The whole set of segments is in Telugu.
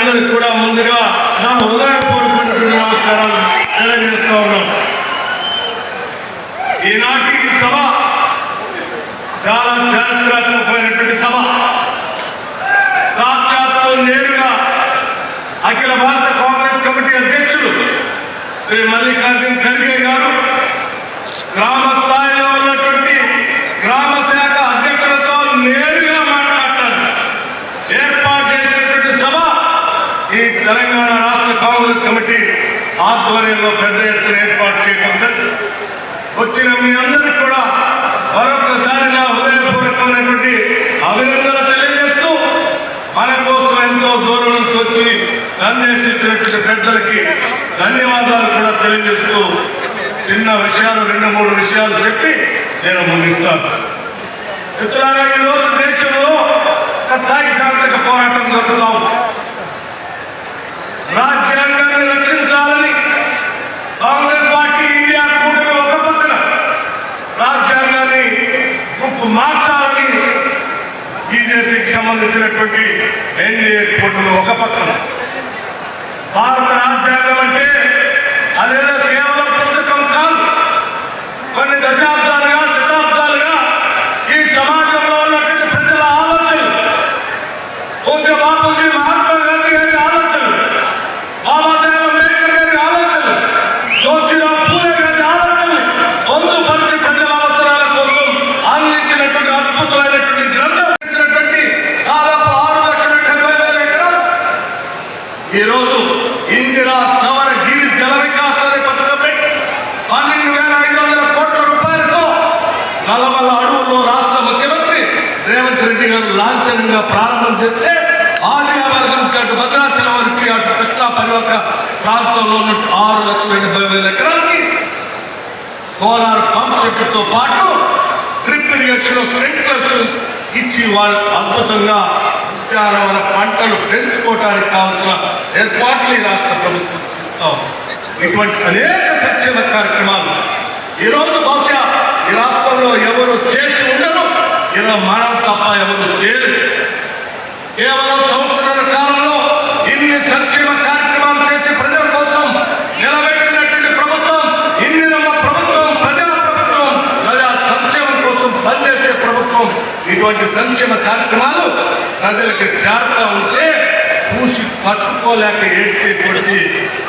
అందరికి కూడా ముందుగా నా హృదయపూర్వకమైనటువంటి నమస్కారాలు తెలియజేస్తా ఉన్నాం. ఈనాటి ఈ సభ చాలా చారిత్రాత్మకమైనటువంటి సభ. సాక్షాత్తు నేరుగా అఖిల భారత కాంగ్రెస్ కమిటీ అధ్యక్షులు శ్రీ మల్లికార్జున్ ఖర్గే గారు గ్రామ స్థాయిలో ఉన్నటువంటి గ్రామ శాఖ అధ్యక్షులతో నేరుగా మాట్లాడతారు. ఏర్పాటు చేసినటువంటి సభ ఈ తెలంగాణ రాష్ట్ర కాంగ్రెస్ కమిటీ ఆధ్వర్యంలో పెద్ద ఎత్తున ఏర్పాటు చేయడం. వచ్చిన మీ అందరికీ కూడా మరొకసారి నా హృదయపూర్వకమైనటువంటి అభినందనలు తెలియజేస్తూ మన కోసం ఎంతో దూరం నుంచి వచ్చి సందేశించినటువంటి పెద్దలకి ధన్యవాదాలు కూడా తెలియజేస్తూ చిన్న విషయాలు 2-3 విషయాలు చెప్పి నేను ముగిస్తాను. మిత్రులారా, ఈరోజు దేశంలో ఒక సైద్ధాంతిక పోరాటం జరుగుతాం. రాజ్యాంగాన్ని రక్షించాలని కాంగ్రెస్ పార్టీ ఇండియా కూటమి ఒక పక్కన, రాజ్యాంగాన్ని మార్చాలని బీజేపీకి సంబంధించినటువంటి ఎన్డీఏ కూటమి ఒక పక్కన. భారత రాజ్యాంగం అంటే అదేదో కేవలం పుస్తకం కాదు. కొన్ని దశాబ్దాలుగా శతాబ్దాలుగా ఈ సమాజంలో ఉన్నటువంటి ప్రజల ఆలోచనలు, పూజ్య బాపూజీ మహాత్మా గాంధీ గారి ఆలోచనలు, బాబాసాహెబ్ అంబేద్కర్ గారి ఆలోచనలు, జ్యోతిరావు పూలే గారి ఆలోచనలు పొందుపరిచి ప్రజల అవసరాల కోసం అందించినటువంటి అద్భుతమైనటువంటి గ్రంథం ఇచ్చినటువంటి దాదాపు 6,70,000 ఎకరాలు ఈరోజు ఇందిరా సవర గిరి జల వికాస్ అనే పథకం పెట్టి 12,500 కోట్ల రూపాయలతో నల్లమల్ల అడవుల్లో రాష్ట్ర ముఖ్యమంత్రి రేవంత్ రెడ్డి గారు లాంఛనంగా ప్రారంభం చేస్తే ఆదిలాబాద్ నుంచి అటు భద్రాచలం వరకు అటు కృష్ణా పరివాహక ప్రాంతంలో ఉన్న 6,70,000 ఎకరాలకి సోలార్ పంప్ సెట్తో పాటు డ్రిప్ ఇరిగేషన్ స్ప్రింక్లర్స్ ఇచ్చి వాళ్ళు అద్భుతంగా ఉద్యానవన పంటలు పెంచుకోవడానికి కావాల్సిన ఏర్పాట్లు ఈ రాష్ట్ర ప్రభుత్వం చేస్తాం. ఇటువంటి అనేక సంక్షేమ కార్యక్రమాలు ఈరోజు బహుశా ఈ రాష్ట్రంలో ఎవరు చేసి ఉండరు, ఇలా మనం తప్ప ఎవరు చేయలేదు. కేవలం సంవత్సరాల కాలంలో ఇన్ని సంక్షేమ కార్యక్రమాలు చేసి ప్రజల కోసం నిలబెట్టినటువంటి ప్రభుత్వం ఇందిరమ్మ ప్రభుత్వం, ప్రజా ప్రభుత్వం, ప్రజా సంక్షేమం కోసం పనిచేసే ప్రభుత్వం. ఇటువంటి సంక్షేమ కార్యక్రమాలు ప్రజలకు చేరుతా ఉంటే చూసి పట్టుకోలేక ఏడ్చేటువంటి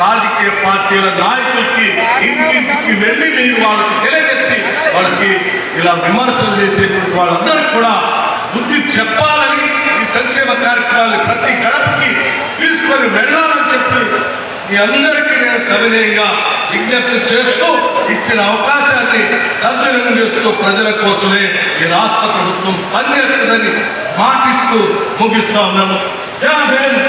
రాజకీయ పార్టీల నాయకులకి ఇంటింటికి వెళ్ళి మీరు వాళ్ళకి తెలియజెప్పి వాళ్ళకి ఇలా విమర్శలు చేసేటువంటి వాళ్ళందరికీ కూడా బుద్ధి చెప్పాలని ఈ సంక్షేమ కార్యక్రమాన్ని ప్రతి గడపకి తీసుకొని వెళ్ళాలని చెప్పి మీ అందరికీ నేను సవినయంగా విజ్ఞప్తి చేస్తూ ఇచ్చిన అవకాశాన్ని సద్వినియోగం చేస్తూ ప్రజల కోసమే ఈ రాష్ట్ర ప్రభుత్వం పనిచేస్తుందని మాటిస్తూ ముగిస్తా ఉన్నాను. జై హింద్.